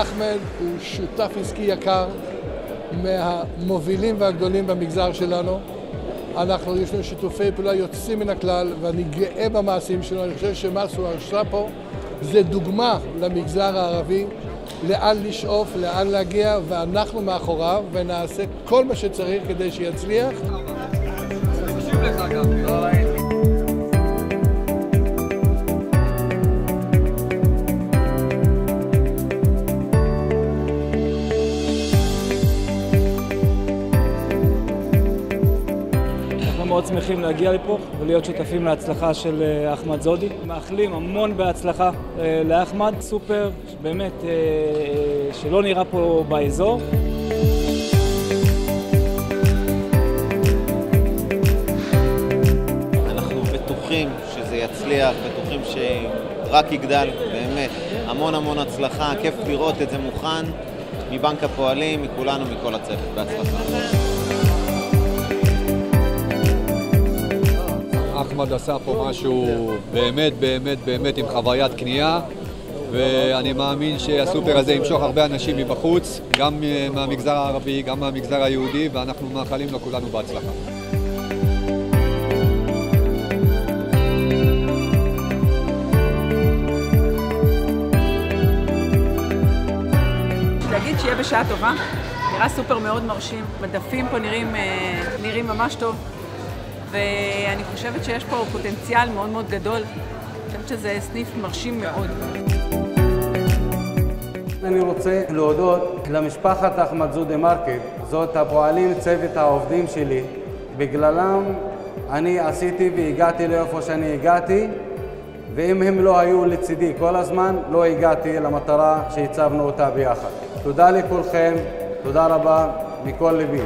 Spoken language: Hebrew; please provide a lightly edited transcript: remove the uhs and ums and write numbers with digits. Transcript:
אחמד הוא שותף עסקי יקר, מהמובילים והגדולים במגזר שלנו. יש לנו שיתופי פעולה יוצאים מן הכלל, ואני גאה במעשים שלנו. אני חושב שמה שהוא עשה פה זה דוגמה למגזר הערבי, לאן לשאוף, לאן להגיע, ואנחנו מאחוריו, ונעשה כל מה שצריך כדי שיצליח. חשוב לך גם. מאוד שמחים להגיע לפה ולהיות שותפים להצלחה של אחמד זודי. מאחלים המון בהצלחה לאחמד, סופר באמת שלא נראה פה באזור. אנחנו בטוחים שזה יצליח, בטוחים שרק יגדל, באמת. המון הצלחה, כיף לראות את זה מוכן מבנק הפועלים, מכולנו, מכל הצוות. בהצלחה. אחמד עשה פה משהו באמת עם חוויית קנייה, ואני מאמין שהסופר הזה ימשוך הרבה אנשים מבחוץ, גם מהמגזר הערבי, גם מהמגזר היהודי, ואנחנו מאחלים לו כולנו בהצלחה. להגיד שיהיה בשעה טובה, נראה סופר מאוד מרשים, מדפים פה נראים ממש טוב. ואני חושבת שיש פה פוטנציאל מאוד גדול. אני חושבת שזה סניף מרשים מאוד. אני רוצה להודות למשפחת אחמד זודי מרקט, זאת הפועלים, צוות העובדים שלי. בגללם אני עשיתי והגעתי לאיפה שאני הגעתי, ואם הם לא היו לצידי כל הזמן, לא הגעתי למטרה שהצבנו אותה ביחד. תודה לכולכם, תודה רבה מכל ליבי.